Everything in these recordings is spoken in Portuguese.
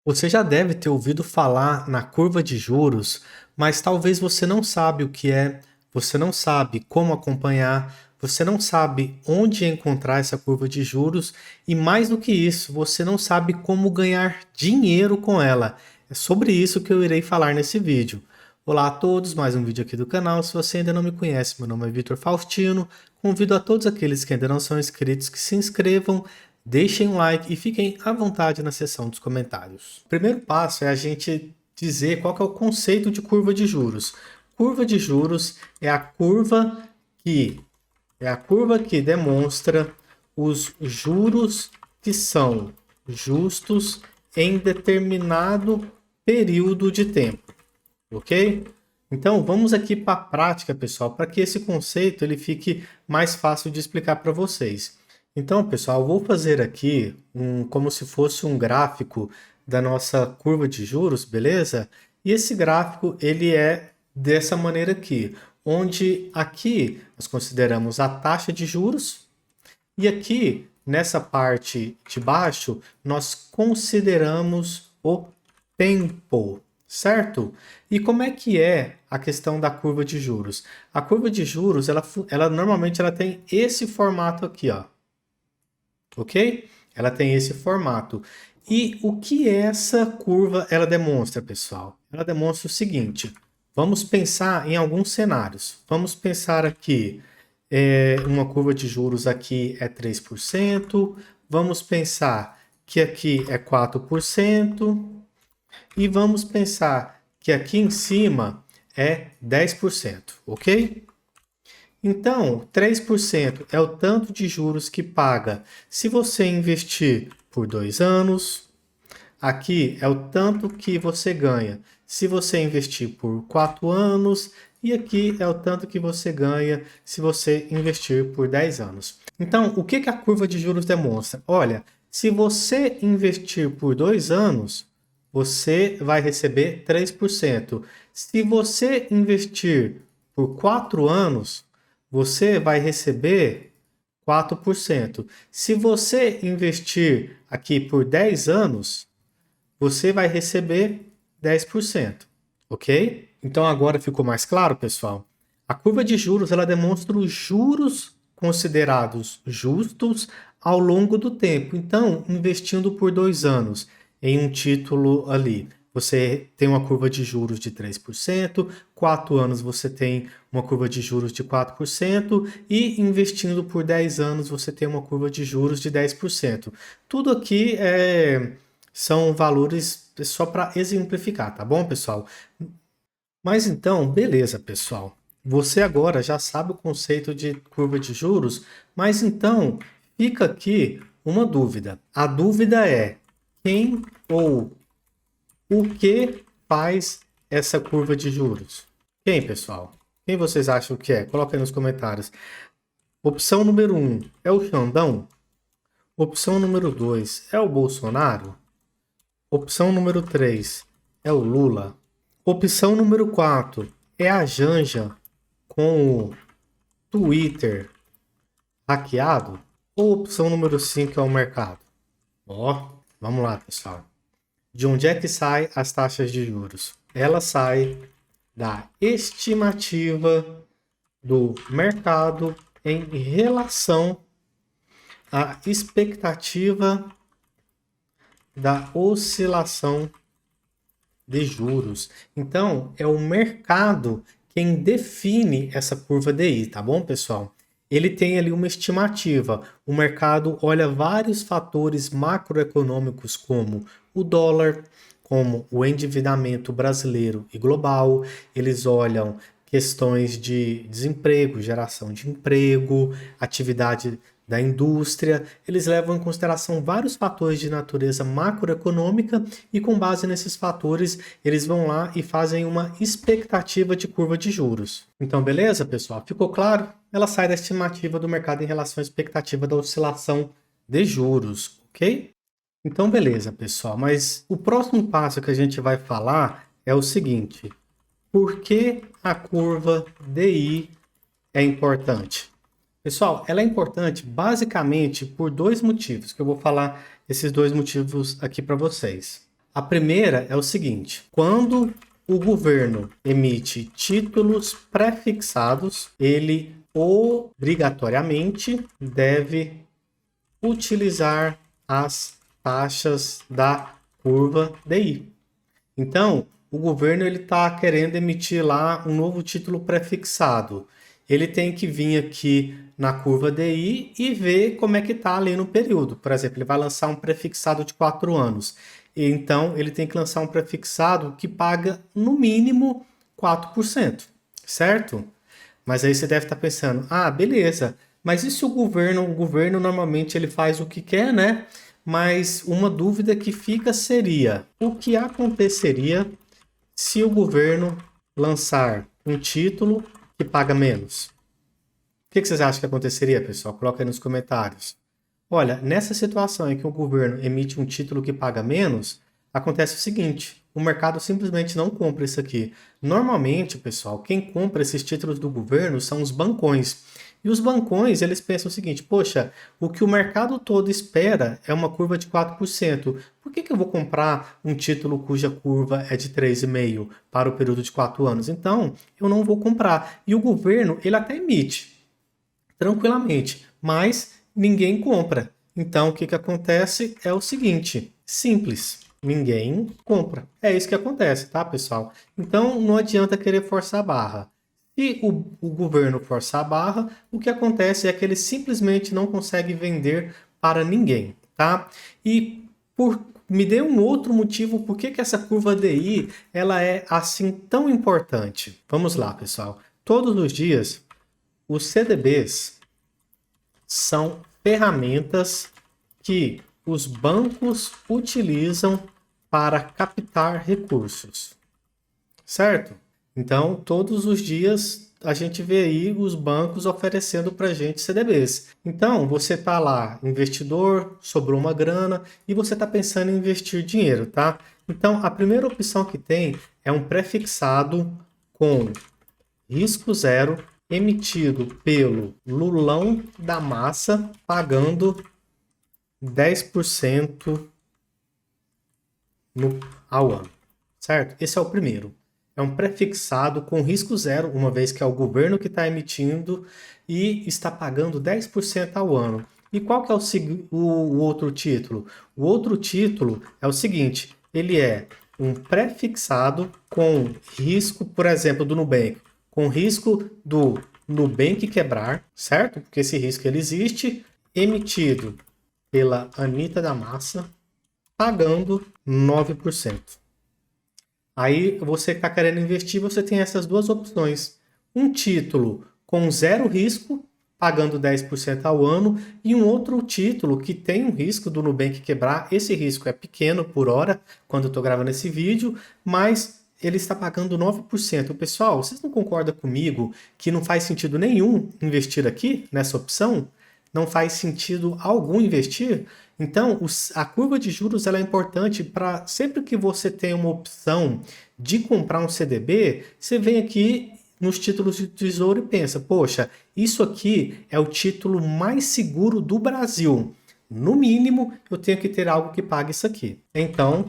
Você já deve ter ouvido falar na curva de juros, mas talvez você não sabe o que é, você não sabe como acompanhar, você não sabe onde encontrar essa curva de juros e mais do que isso, você não sabe como ganhar dinheiro com ela. É sobre isso que eu irei falar nesse vídeo. Olá a todos, mais um vídeo aqui do canal. Se você ainda não me conhece, meu nome é Vitor Faustino. Convido a todos aqueles que ainda não são inscritos que se inscrevam, deixem um like e fiquem à vontade na seção dos comentários. O primeiro passo é a gente dizer qual que é o conceito de curva de juros. Curva de juros é a curva que demonstra os juros que são justos em determinado período de tempo, ok? Então vamos aqui para a prática, pessoal, para que esse conceito ele fique mais fácil de explicar para vocês. Então, pessoal, eu vou fazer aqui como se fosse um gráfico da nossa curva de juros, beleza? E esse gráfico ele é dessa maneira aqui, onde aqui nós consideramos a taxa de juros e aqui nessa parte de baixo nós consideramos o tempo, certo? E como é que é a questão da curva de juros? A curva de juros, ela normalmente ela tem esse formato aqui, ó. Ok? Ela tem esse formato. E o que essa curva ela demonstra, pessoal? Ela demonstra o seguinte. Vamos pensar em alguns cenários. Vamos pensar aqui, uma curva de juros aqui é 3%. Vamos pensar que aqui é 4%. E vamos pensar que aqui em cima é 10%, ok? Então, 3% é o tanto de juros que paga se você investir por 2 anos. Aqui é o tanto que você ganha se você investir por 4 anos. E aqui é o tanto que você ganha se você investir por 10 anos. Então, o que a curva de juros demonstra? Olha, se você investir por 2 anos, você vai receber 3%. Se você investir por 4 anos, você vai receber 4%. Se você investir aqui por 10 anos, você vai receber 10%, ok? Então agora ficou mais claro, pessoal? A curva de juros ela demonstra os juros considerados justos ao longo do tempo. Então, investindo por 2 anos em um título ali, você tem uma curva de juros de 3%, 4 anos você tem uma curva de juros de 4% e investindo por 10 anos você tem uma curva de juros de 10%. Tudo aqui são valores só para exemplificar, tá bom, pessoal? Mas então, beleza, pessoal. Você agora já sabe o conceito de curva de juros, mas então fica aqui uma dúvida. A dúvida é quem ou o que faz essa curva de juros? Quem, pessoal? Quem vocês acham que é? Coloca aí nos comentários. Opção número 1 é o Xandão? Opção número 2 é o Bolsonaro? Opção número 3 é o Lula? Opção número 4 é a Janja com o Twitter hackeado? Ou opção número 5 é o mercado? Ó, vamos lá, pessoal. De onde é que saem as taxas de juros? Ela sai da estimativa do mercado em relação à expectativa da oscilação de juros. Então, é o mercado quem define essa curva DI, tá bom, pessoal? Ele tem ali uma estimativa. O mercado olha vários fatores macroeconômicos, como o dólar, como o endividamento brasileiro e global. Eles olham questões de desemprego, geração de emprego, atividade da indústria. Eles levam em consideração vários fatores de natureza macroeconômica e, com base nesses fatores, eles vão lá e fazem uma expectativa de curva de juros. Então, beleza, pessoal? Ficou claro? Ela sai da estimativa do mercado em relação à expectativa da oscilação de juros, ok? Então, beleza, pessoal. Mas o próximo passo que a gente vai falar é o seguinte: por que a curva DI é importante? Pessoal, ela é importante basicamente por dois motivos, que eu vou falar esses dois motivos aqui para vocês. A primeira é o seguinte: quando o governo emite títulos pré-fixados, ele obrigatoriamente deve utilizar as taxas da curva DI. Então, o governo ele está querendo emitir lá um novo título pré-fixado. Ele tem que vir aqui na curva DI e ver como é que está ali no período. Por exemplo, ele vai lançar um pré-fixado de 4 anos. Então, ele tem que lançar um pré-fixado que paga no mínimo 4%, certo? Mas aí você deve estar pensando, ah, beleza, mas e se o governo normalmente ele faz o que quer, né? Mas uma dúvida que fica seria, o que aconteceria se o governo lançar um título que paga menos? O que vocês acham que aconteceria, pessoal? Coloca aí nos comentários. Olha, nessa situação em que o governo emite um título que paga menos, acontece o seguinte: o mercado simplesmente não compra isso aqui. Normalmente, pessoal, quem compra esses títulos do governo são os bancões. E os bancões, eles pensam o seguinte: poxa, o que o mercado todo espera é uma curva de 4%. Por que eu vou comprar um título cuja curva é de 3,5% para o período de 4 anos? Então, eu não vou comprar. E o governo, ele até emite tranquilamente, mas ninguém compra. Então, o que acontece é o seguinte: simples, ninguém compra. É isso que acontece, tá, pessoal? Então, não adianta querer forçar a barra. Se o governo forçar a barra, o que acontece é que ele simplesmente não consegue vender para ninguém, tá? E me dê um outro motivo por que essa curva DI ela é assim tão importante. Vamos lá, pessoal. Todos os dias, os CDBs são ferramentas que os bancos utilizam para captar recursos, certo? Então, todos os dias a gente vê aí os bancos oferecendo para a gente CDBs. Então, você está lá, investidor, sobrou uma grana e você está pensando em investir dinheiro, tá? Então, a primeira opção que tem é um pré-fixado com risco zero, emitido pelo Lulão da Massa, pagando 10% ao ano, certo? Esse é o primeiro. É um pré-fixado com risco zero, uma vez que é o governo que está emitindo e está pagando 10% ao ano. E qual que é o outro título? O outro título é o seguinte, ele é um pré-fixado com risco, por exemplo, do Nubank, com risco do Nubank quebrar, certo? Porque esse risco ele existe, emitido pela Anitta da Massa, pagando 9%. Aí você que está querendo investir, você tem essas duas opções. Um título com zero risco, pagando 10% ao ano, e um outro título que tem um risco do Nubank quebrar. Esse risco é pequeno por hora, quando eu estou gravando esse vídeo, mas ele está pagando 9%. Pessoal, vocês não concordam comigo que não faz sentido nenhum investir aqui, nessa opção? Não faz sentido algum investir? Então, a curva de juros ela é importante para sempre que você tem uma opção de comprar um CDB, você vem aqui nos títulos de tesouro e pensa, poxa, isso aqui é o título mais seguro do Brasil. No mínimo, eu tenho que ter algo que pague isso aqui. Então,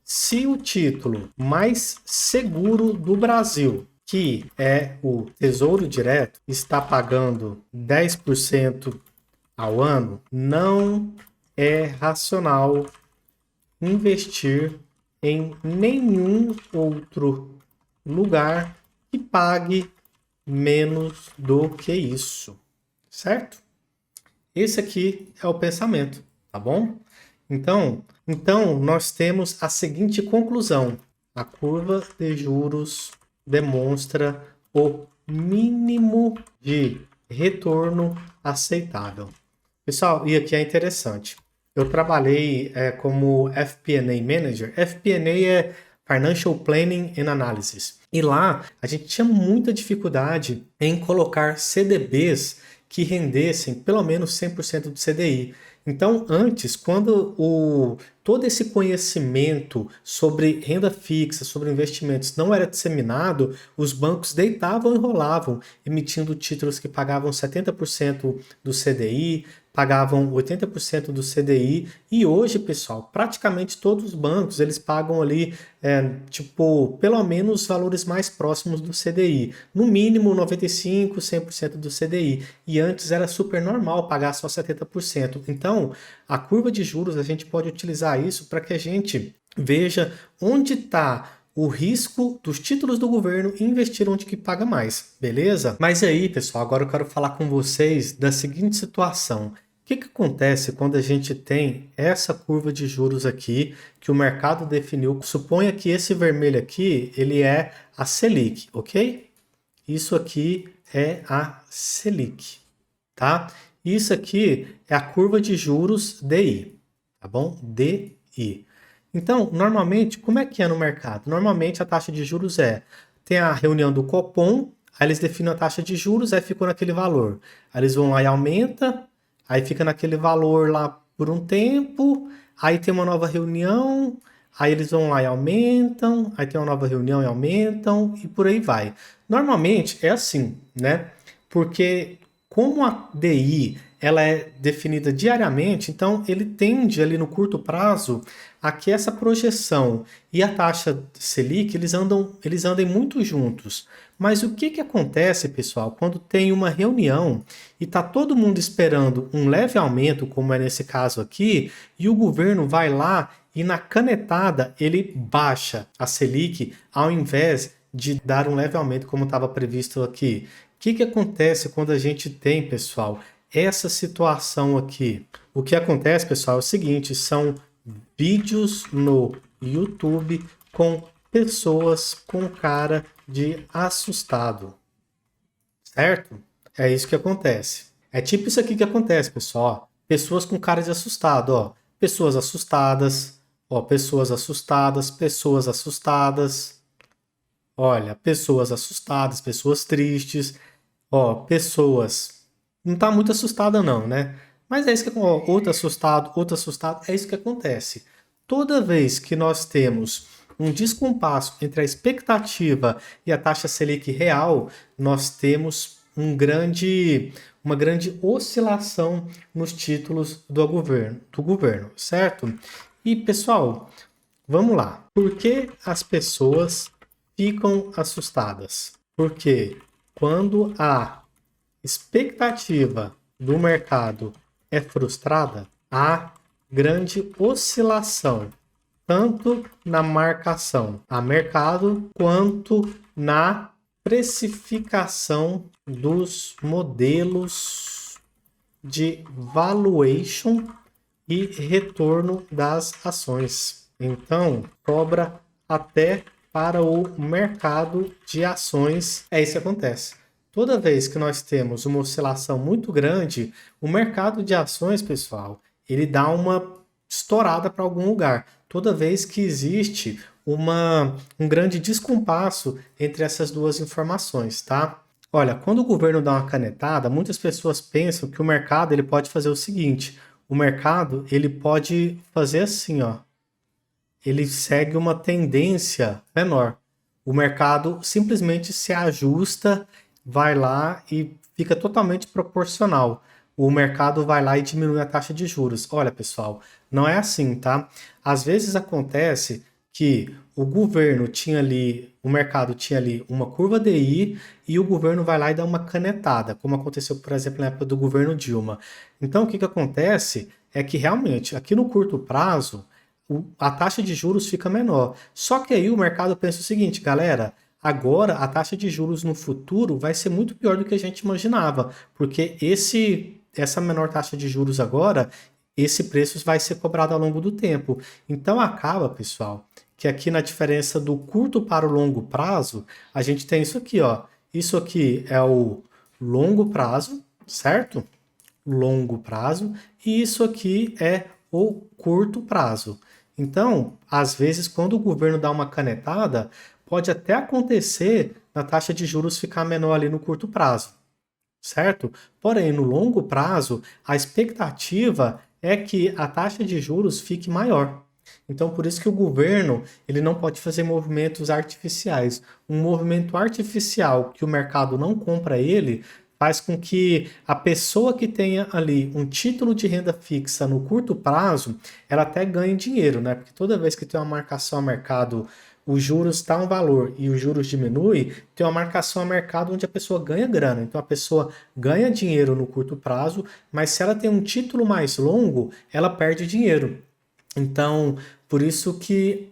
se o título mais seguro do Brasil, que é o Tesouro Direto, está pagando 10% ao ano, não é racional investir em nenhum outro lugar que pague menos do que isso, certo? Esse aqui é o pensamento, tá bom? Então nós temos a seguinte conclusão: a curva de juros demonstra o mínimo de retorno aceitável. Pessoal, e aqui é interessante. Eu trabalhei como FP&A Manager. FP&A é Financial Planning and Analysis. E lá a gente tinha muita dificuldade em colocar CDBs que rendessem pelo menos 100% do CDI. Então, antes, quando todo esse conhecimento sobre renda fixa, sobre investimentos não era disseminado, os bancos deitavam e rolavam, emitindo títulos que pagavam 70% do CDI, pagavam 80% do CDI e hoje, pessoal, praticamente todos os bancos eles pagam ali tipo, pelo menos valores mais próximos do CDI, no mínimo 95, 100% do CDI, e antes era super normal pagar só 70%. Então, a curva de juros a gente pode utilizar isso para que a gente veja onde está o risco dos títulos do governo e investir onde que paga mais, beleza? Mas aí, pessoal, agora eu quero falar com vocês da seguinte situação. O que acontece quando a gente tem essa curva de juros aqui que o mercado definiu? Suponha que esse vermelho aqui, ele é a Selic, ok? Isso aqui é a Selic, tá? Isso aqui é a curva de juros DI, tá bom? DI. Então, normalmente, como é que é no mercado? Normalmente a taxa de juros tem a reunião do Copom, aí eles definem a taxa de juros, aí ficou naquele valor. Aí eles vão lá e aumenta, aí fica naquele valor lá por um tempo, aí tem uma nova reunião, aí eles vão lá e aumentam, aí tem uma nova reunião e aumentam, e por aí vai. Normalmente é assim, né? Porque como a DI ela é definida diariamente, então ele tende ali no curto prazo a que essa projeção e a taxa Selic eles andem muito juntos. Mas o que acontece, pessoal, quando tem uma reunião e está todo mundo esperando um leve aumento, como é nesse caso aqui, e o governo vai lá e na canetada ele baixa a Selic ao invés de dar um leve aumento como estava previsto aqui. O que acontece quando a gente tem, pessoal, essa situação aqui? O que acontece, pessoal, é o seguinte, são vídeos no YouTube com pessoas com cara de assustado, certo? É isso que acontece. É tipo isso aqui que acontece, pessoal. Pessoas com cara de assustado, ó. Pessoas assustadas, ó. Pessoas assustadas, pessoas assustadas. Olha, pessoas assustadas, pessoas tristes, ó, pessoas. Não tá muito assustada não, né? Mas é isso que ó, outro assustado, é isso que acontece. Toda vez que nós temos um descompasso entre a expectativa e a taxa Selic real, nós temos uma grande oscilação nos títulos do governo, certo? E pessoal, vamos lá. Por que as pessoas ficam assustadas? Porque quando a expectativa do mercado é frustrada, há grande oscilação, tanto na marcação a mercado, quanto na precificação dos modelos de valuation e retorno das ações. Então, cobra até para o mercado de ações. É isso que acontece. Toda vez que nós temos uma oscilação muito grande, o mercado de ações, pessoal, ele dá uma estourada para algum lugar. Toda vez que existe um grande descompasso entre essas duas informações, tá? Olha, quando o governo dá uma canetada, muitas pessoas pensam que o mercado ele pode fazer o seguinte: o mercado ele pode fazer assim, ó. Ele segue uma tendência menor. O mercado simplesmente se ajusta, vai lá e fica totalmente proporcional. O mercado vai lá e diminui a taxa de juros. Olha, pessoal, não é assim, tá? Às vezes acontece que o governo tinha ali, o mercado tinha ali uma curva DI e o governo vai lá e dá uma canetada, como aconteceu, por exemplo, na época do governo Dilma. Então, o que acontece é que realmente, aqui no curto prazo, a taxa de juros fica menor. Só que aí o mercado pensa o seguinte, galera, agora a taxa de juros no futuro vai ser muito pior do que a gente imaginava, porque essa menor taxa de juros agora, esse preço vai ser cobrado ao longo do tempo. Então acaba, pessoal, que aqui na diferença do curto para o longo prazo, a gente tem isso aqui, ó. Isso aqui é o longo prazo, certo? Longo prazo, e isso aqui é o curto prazo. Então, às vezes, quando o governo dá uma canetada, pode até acontecer na taxa de juros ficar menor ali no curto prazo, certo? Porém, no longo prazo, a expectativa é que a taxa de juros fique maior. Então, por isso que o governo ele não pode fazer movimentos artificiais. Um movimento artificial que o mercado não compra ele faz com que a pessoa que tenha ali um título de renda fixa no curto prazo, ela até ganhe dinheiro, né? Porque toda vez que tem uma marcação a mercado, os juros está um valor e os juros diminui, tem uma marcação a mercado onde a pessoa ganha grana. Então a pessoa ganha dinheiro no curto prazo, mas se ela tem um título mais longo, ela perde dinheiro. Então, por isso que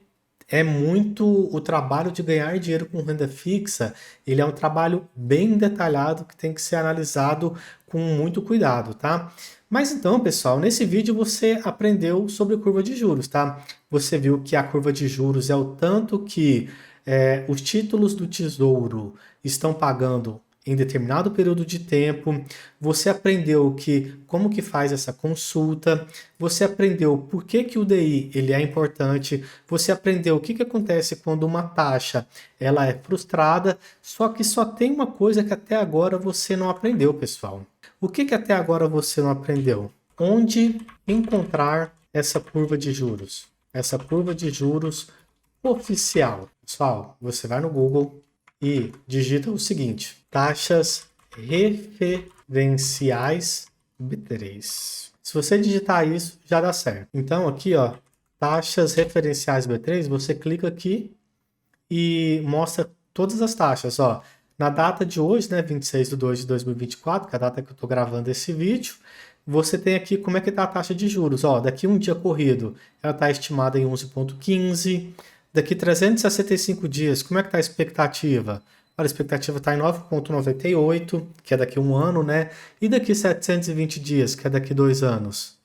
é muito o trabalho de ganhar dinheiro com renda fixa, ele é um trabalho bem detalhado que tem que ser analisado com muito cuidado, tá? Mas então, pessoal, nesse vídeo você aprendeu sobre curva de juros, tá? Você viu que a curva de juros é o tanto que os títulos do Tesouro estão pagando em determinado período de tempo. Você aprendeu como que faz essa consulta, você aprendeu por que o DI ele é importante, você aprendeu o que acontece quando uma taxa ela é frustrada, só que só tem uma coisa que até agora você não aprendeu, pessoal. O que até agora você não aprendeu? Onde encontrar essa curva de juros? Essa curva de juros oficial. Pessoal, você vai no Google e digita o seguinte: taxas referenciais B3. Se você digitar isso, já dá certo. Então aqui, ó, taxas referenciais B3, você clica aqui e mostra todas as taxas, ó. Na data de hoje, né, 26/2/2024, que é a data que eu estou gravando esse vídeo, você tem aqui como é que está a taxa de juros. Ó, daqui um dia corrido, ela está estimada em 11,15. Daqui 365 dias, como é que está a expectativa? A expectativa está em 9,98, que é daqui um ano, né? E daqui 720 dias, que é daqui 2 anos?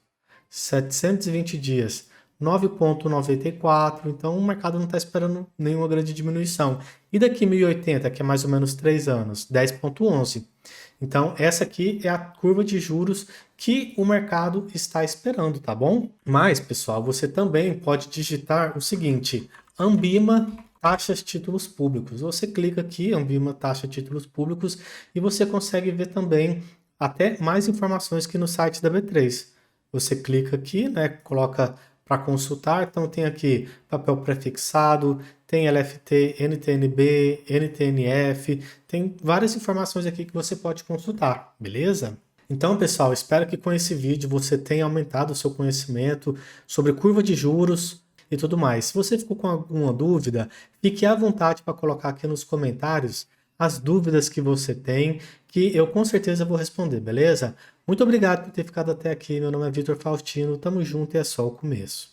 720 dias, 9,94. Então o mercado não está esperando nenhuma grande diminuição. E daqui 1080, que é mais ou menos 3 anos, 10,11. Então essa aqui é a curva de juros que o mercado está esperando, tá bom? Mas, pessoal, você também pode digitar o seguinte: Ambima taxas títulos públicos. Você clica aqui, Ambima taxa títulos públicos, e você consegue ver também até mais informações que no site da B3. Você clica aqui, né, coloca para consultar, então tem aqui papel prefixado, tem LFT, NTNB, NTNF, tem várias informações aqui que você pode consultar, beleza? Então, pessoal, espero que com esse vídeo você tenha aumentado o seu conhecimento sobre curva de juros e tudo mais. Se você ficou com alguma dúvida, fique à vontade para colocar aqui nos comentários as dúvidas que você tem, que eu com certeza vou responder, beleza? Muito obrigado por ter ficado até aqui. Meu nome é Vitor Faustino, tamo junto e é só o começo.